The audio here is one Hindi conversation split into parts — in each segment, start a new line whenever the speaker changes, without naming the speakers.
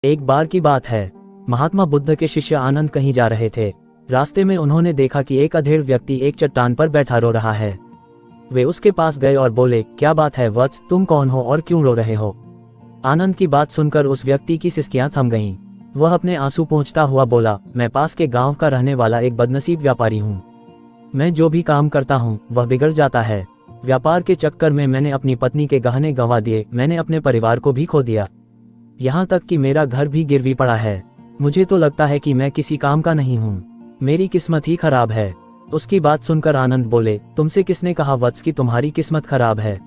एक बार की बात है, महात्मा बुद्ध के शिष्य आनंद कहीं जा रहे थे। रास्ते में उन्होंने देखा कि एक अधेड़ व्यक्ति एक चट्टान पर बैठा रो रहा है। वे उसके पास गए और बोले, क्या बात है वत्स, तुम कौन हो और क्यों रो रहे हो? आनंद की बात सुनकर उस व्यक्ति की सिसकियां थम गईं। वह अपने आंसू पोंछता हुआ बोला, मैं पास के गांव का रहने वाला एक बदनसीब व्यापारी हूँ। मैं जो भी काम करता हूँ वह बिगड़ जाता है। व्यापार के चक्कर में मैंने अपनी पत्नी के गहने गंवा दिए, मैंने अपने परिवार को भी खो दिया, यहाँ तक कि मेरा घर भी गिरवी पड़ा है। मुझे तो लगता है कि मैं किसी काम का नहीं हूँ, मेरी किस्मत ही खराब है। उसकी बात सुनकर आनंद बोले, तुमसे किसने कहा वत्स कि तुम्हारी किस्मत खराब है?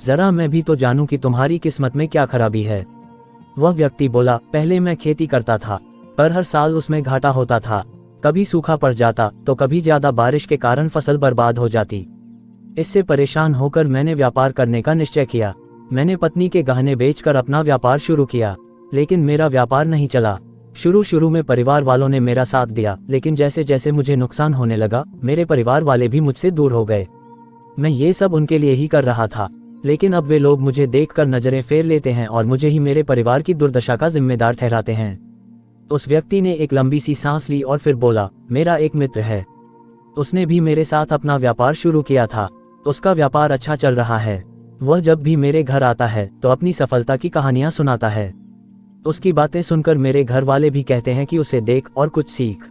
जरा मैं भी तो जानूं कि तुम्हारी किस्मत में क्या खराबी है। वह व्यक्ति बोला, पहले मैं खेती करता था, पर हर साल उसमें घाटा होता था। कभी सूखा पड़ जाता तो कभी ज्यादा बारिश के कारण फसल बर्बाद हो जाती। इससे परेशान होकर मैंने व्यापार करने का निश्चय किया। मैंने पत्नी के गहने बेचकर अपना व्यापार शुरू किया, लेकिन मेरा व्यापार नहीं चला। शुरू में परिवार वालों ने मेरा साथ दिया, लेकिन जैसे जैसे मुझे नुकसान होने लगा, मेरे परिवार वाले भी मुझसे दूर हो गए। मैं ये सब उनके लिए ही कर रहा था, लेकिन अब वे लोग मुझे देखकर नजरें फेर लेते हैं और मुझे ही मेरे परिवार की दुर्दशा का जिम्मेदार ठहराते हैं। उस व्यक्ति ने एक लंबी सी सांस ली और फिर बोला, मेरा एक मित्र है, उसने भी मेरे साथ अपना व्यापार शुरू किया था। उसका व्यापार अच्छा चल रहा है। वह जब भी मेरे घर आता है तो अपनी सफलता की कहानियां सुनाता है। उसकी बातें सुनकर मेरे घर वाले भी कहते हैं कि उसे देख और कुछ सीख।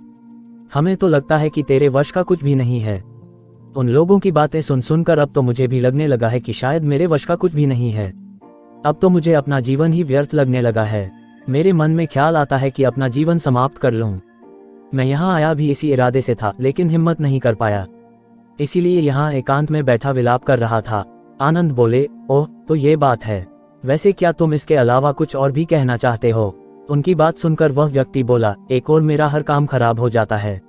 हमें तो लगता है कि तेरे वश का कुछ भी नहीं है। उन लोगों की बातें सुनकर अब तो मुझे भी लगने लगा है कि शायद मेरे वश का कुछ भी नहीं है। अब तो मुझे अपना जीवन ही व्यर्थ लगने लगा है। मेरे मन में ख्याल आता है कि अपना जीवन समाप्त कर लूं। मैं यहाँ आया भी इसी इरादे से था, लेकिन हिम्मत नहीं कर पाया, इसीलिए यहाँ एकांत में बैठा विलाप कर रहा था। आनंद बोले, ओह तो ये बात है, वैसे क्या तुम इसके अलावा कुछ और भी कहना चाहते हो? उनकी बात सुनकर वह व्यक्ति बोला, एक और मेरा हर काम खराब हो जाता है,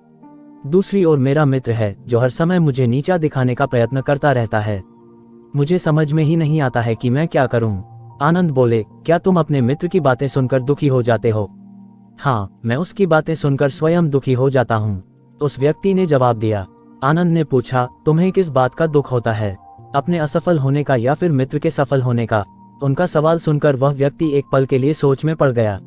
दूसरी ओर मेरा मित्र है जो हर समय मुझे नीचा दिखाने का प्रयत्न करता रहता है। मुझे समझ में ही नहीं आता है कि मैं क्या करूं। आनंद बोले, क्या तुम अपने मित्र की बातें सुनकर दुखी हो जाते हो? हाँ, मैं उसकी बातें सुनकर स्वयं दुखी हो जाता हूँ, उस व्यक्ति ने जवाब दिया। आनंद ने पूछा, तुम्हें किस बात का दुख होता है, अपने असफल होने का या फिर मित्र के सफल होने का? उनका सवाल सुनकर वह व्यक्ति एक पल के लिए सोच में पड़ गया।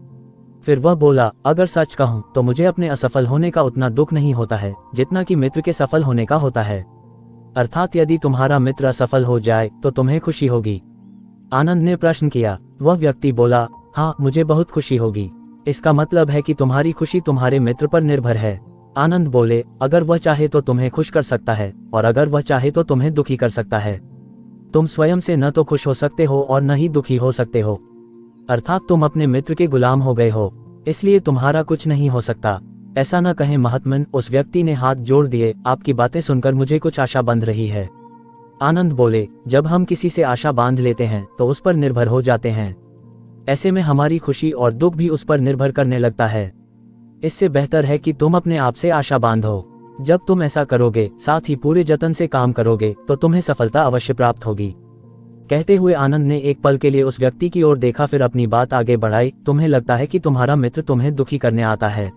फिर वह बोला, अगर सच कहूं तो मुझे अपने असफल होने का उतना दुख नहीं होता है जितना कि मित्र के सफल होने का होता है। अर्थात यदि तुम्हारा मित्र असफल हो जाए तो तुम्हें खुशी होगी? आनंद ने प्रश्न किया। वह व्यक्ति बोला, हाँ मुझे बहुत खुशी होगी। इसका मतलब है कि तुम्हारी खुशी तुम्हारे मित्र पर निर्भर है। आनंद बोले, अगर वह चाहे तो तुम्हें खुश कर सकता है, और अगर वह चाहे तो तुम्हें दुखी कर सकता है। तुम स्वयं से न तो खुश हो सकते हो और न ही दुखी हो सकते हो, अर्थात तुम अपने मित्र के गुलाम हो गए हो, इसलिए तुम्हारा कुछ नहीं हो सकता। ऐसा न कहें महात्मन, उस व्यक्ति ने हाथ जोड़ दिए, आपकी बातें सुनकर मुझे कुछ आशा बंध रही है। आनंद बोले, जब हम किसी से आशा बांध लेते हैं तो उस पर निर्भर हो जाते हैं, ऐसे में हमारी खुशी और दुख भी उस पर निर्भर करने लगता है। इससे बेहतर है कि तुम अपने आप से आशा बांधो। जब तुम ऐसा करोगे, साथ ही पूरे जतन से काम करोगे, तो तुम्हें सफलता अवश्य प्राप्त होगी। कहते हुए आनंद ने एक पल के लिए उस व्यक्ति की ओर देखा, फिर अपनी बात आगे बढ़ाई। तुम्हें लगता है कि तुम्हारा मित्र तुम्हें दुखी करने आता है,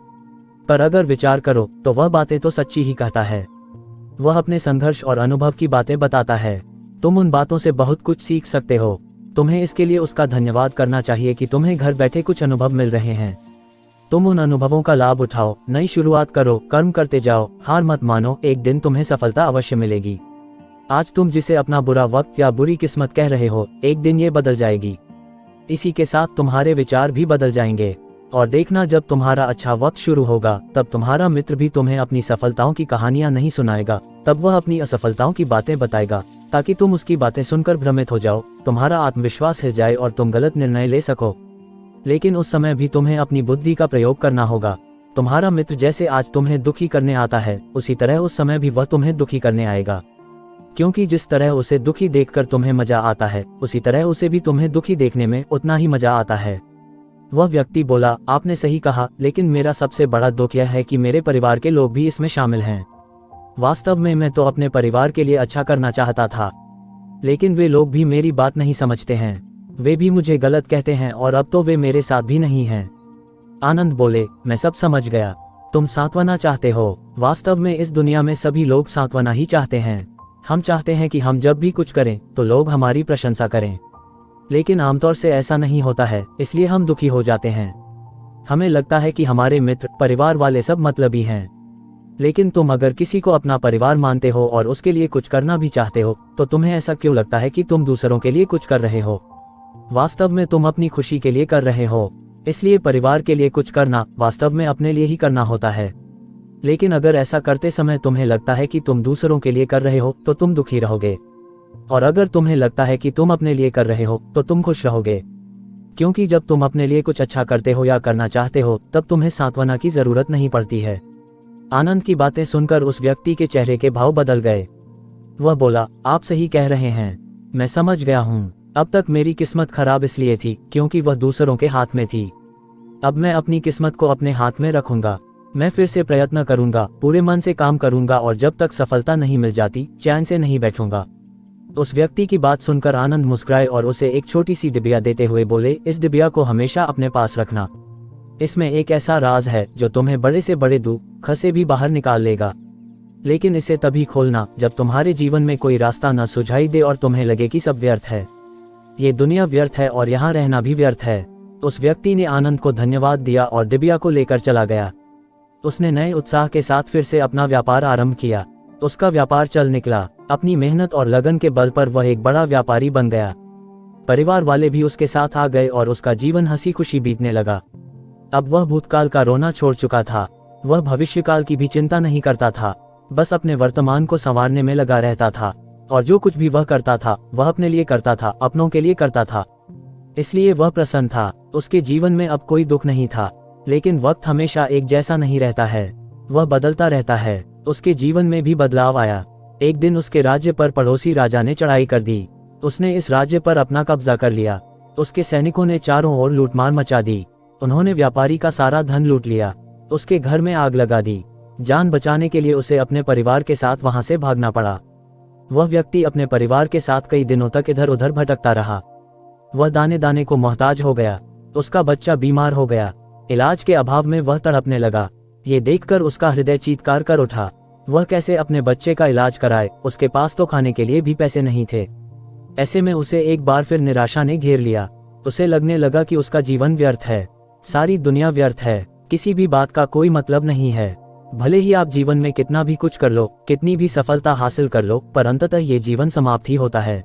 पर अगर विचार करो तो वह बातें तो सच्ची ही कहता है। वह अपने संघर्ष और अनुभव की बातें बताता है। तुम उन बातों से बहुत कुछ सीख सकते हो। तुम्हें इसके लिए उसका धन्यवाद करना चाहिए कि तुम्हें घर बैठे कुछ अनुभव मिल रहे हैं। तुम उन अनुभवों का लाभ उठाओ, नई शुरुआत करो, कर्म करते जाओ, हार मत मानो, एक दिन तुम्हें सफलता अवश्य मिलेगी। आज तुम जिसे अपना बुरा वक्त या बुरी किस्मत कह रहे हो, एक दिन ये बदल जाएगी। इसी के साथ तुम्हारे विचार भी बदल जाएंगे, और देखना जब तुम्हारा अच्छा वक्त शुरू होगा, तब तुम्हारा मित्र भी तुम्हें अपनी सफलताओं की कहानियां नहीं सुनाएगा, तब वह अपनी असफलताओं की बातें बताएगा, ताकि तुम उसकी बातें सुनकर भ्रमित हो जाओ, तुम्हारा आत्मविश्वास हिल जाए और तुम गलत निर्णय ले सको। लेकिन उस समय भी तुम्हें अपनी बुद्धि का प्रयोग करना होगा। तुम्हारा मित्र जैसे आज तुम्हें दुखी करने आता है, उसी तरह उस समय भी वह तुम्हें दुखी करने आएगा, क्योंकि जिस तरह उसे दुखी देखकर तुम्हें मजा आता है, उसी तरह उसे भी तुम्हें दुखी देखने में उतना ही मजा आता है। वह व्यक्ति बोला, आपने सही कहा, लेकिन मेरा सबसे बड़ा दुख यह है कि मेरे परिवार के लोग भी इसमें शामिल हैं। वास्तव में मैं तो अपने परिवार के लिए अच्छा करना चाहता था, लेकिन वे लोग भी मेरी बात नहीं समझते हैं। वे भी मुझे गलत कहते हैं और अब तो वे मेरे साथ भी नहीं हैं। आनंद बोले, मैं सब समझ गया, तुम सांत्वना चाहते हो। वास्तव में इस दुनिया में सभी लोग सांत्वना ही चाहते हैं। हम चाहते हैं कि हम जब भी कुछ करें तो लोग हमारी प्रशंसा करें, लेकिन आमतौर से ऐसा नहीं होता है, इसलिए हम दुखी हो जाते हैं। हमें लगता है कि हमारे मित्र, परिवार वाले सब मतलबी हैं। लेकिन तुम अगर किसी को अपना परिवार मानते हो और उसके लिए कुछ करना भी चाहते हो, तो तुम्हें ऐसा क्यों लगता है कि तुम दूसरों के लिए कुछ कर रहे हो? वास्तव में तुम अपनी खुशी के लिए कर रहे हो। इसलिए परिवार के लिए कुछ करना वास्तव में अपने लिए ही करना होता है। लेकिन अगर ऐसा करते समय तुम्हें लगता है कि तुम दूसरों के लिए कर रहे हो, तो तुम दुखी रहोगे। और अगर तुम्हें लगता है कि तुम अपने लिए कर रहे हो, तो तुम खुश रहोगे। क्योंकि जब तुम अपने लिए कुछ अच्छा करते हो या करना चाहते हो, तब तुम्हें सांत्वना की जरूरत नहीं पड़ती है। आनंद की बातें सुनकर उस व्यक्ति के चेहरे के भाव बदल गए। वह बोला, आप सही कह रहे हैं, मैं समझ गया हूँ। अब तक मेरी किस्मत खराब इसलिए थी क्योंकि वह दूसरों के हाथ में थी। अब मैं अपनी किस्मत को अपने हाथ में रखूंगा। मैं फिर से प्रयत्न करूंगा, पूरे मन से काम करूंगा और जब तक सफलता नहीं मिल जाती, चैन से नहीं बैठूंगा। उस व्यक्ति की बात सुनकर आनंद मुस्कुराए और उसे एक छोटी सी डिबिया देते हुए बोले, इस डिबिया को हमेशा अपने पास रखना। इसमें एक ऐसा राज है जो तुम्हें बड़े से बड़े दुख से भी बाहर निकाल लेगा। लेकिन इसे तभी खोलना जब तुम्हारे जीवन में कोई रास्ता न सुझाई दे और तुम्हें लगे कि सब व्यर्थ है। ये दुनिया व्यर्थ है और यहाँ रहना भी व्यर्थ है। उस व्यक्ति ने आनंद को धन्यवाद दिया और डिबिया को लेकर चला गया। उसने नए उत्साह के साथ फिर से अपना व्यापार आरंभ किया। उसका व्यापार चल निकला। अपनी मेहनत और लगन के बल पर वह एक बड़ा व्यापारी बन गया। परिवार वाले भी उसके साथ आ गए और उसका जीवन हंसी खुशी बीतने लगा। अब वह भूतकाल का रोना छोड़ चुका था। वह भविष्यकाल की भी चिंता नहीं करता था, बस अपने वर्तमान को संवारने में लगा रहता था। और जो कुछ भी वह करता था, वह अपने लिए करता था, अपनों के लिए करता था। इसलिए वह प्रसन्न था। उसके जीवन में अब कोई दुख नहीं था। लेकिन वक्त हमेशा एक जैसा नहीं रहता है, वह बदलता रहता है। उसके जीवन में भी बदलाव आया। एक दिन उसके राज्य पर पड़ोसी राजा ने चढ़ाई कर दी। उसने इस राज्य पर अपना कब्जा कर लिया। उसके सैनिकों ने चारों ओर लूटमार मचा दी। उन्होंने व्यापारी का सारा धन लूट लिया। उसके घर में आग लगा दी। जान बचाने के लिए उसे अपने परिवार के साथ वहां से भागना पड़ा। वह व्यक्ति अपने परिवार के साथ कई दिनों तक इधर उधर भटकता रहा। वह दाने दाने को मोहताज हो गया। उसका बच्चा बीमार हो गया। इलाज के अभाव में वह तड़पने लगा। ये देखकर उसका हृदय चीत्कार कर उठा। वह कैसे अपने बच्चे का इलाज कराए? उसके पास तो खाने के लिए भी पैसे नहीं थे। ऐसे में उसे एक बार फिर निराशा ने घेर लिया। उसे लगने लगा कि उसका जीवन व्यर्थ है, सारी दुनिया व्यर्थ है, किसी भी बात का कोई मतलब नहीं है। भले ही आप जीवन में कितना भी कुछ कर लो, कितनी भी सफलता हासिल कर लो, पर अंततः ये जीवन समाप्त ही होता है।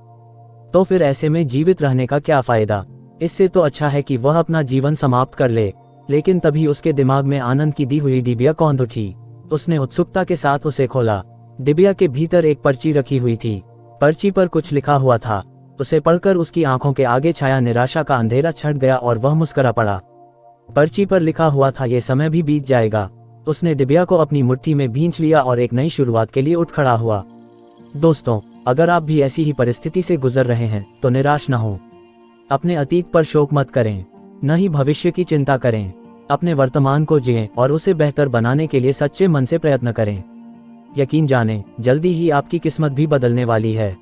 तो फिर ऐसे में जीवित रहने का क्या फायदा? इससे तो अच्छा है कि वह अपना जीवन समाप्त कर ले। लेकिन तभी उसके दिमाग में आनंद की दी हुई डिबिया कौंध उठी। उसने उत्सुकता के साथ उसे खोला। डिबिया के भीतर एक पर्ची रखी हुई थी। पर्ची पर कुछ लिखा हुआ था। उसे पढ़कर उसकी आंखों के आगे छाया निराशा का अंधेरा छट गया और वह मुस्कुरा पड़ा। पर्ची पर लिखा हुआ था, ये समय भी बीत जाएगा। उसने डिबिया को अपनी मुट्ठी में भींच लिया और एक नई शुरुआत के लिए उठ खड़ा हुआ। दोस्तों, अगर आप भी ऐसी ही परिस्थिति से गुजर रहे हैं तो निराश न हो। अपने अतीत पर शोक मत करें, न ही भविष्य की चिंता करें। अपने वर्तमान को जिएं और उसे बेहतर बनाने के लिए सच्चे मन से प्रयत्न करें। यकीन जानें, जल्दी ही आपकी किस्मत भी बदलने वाली है।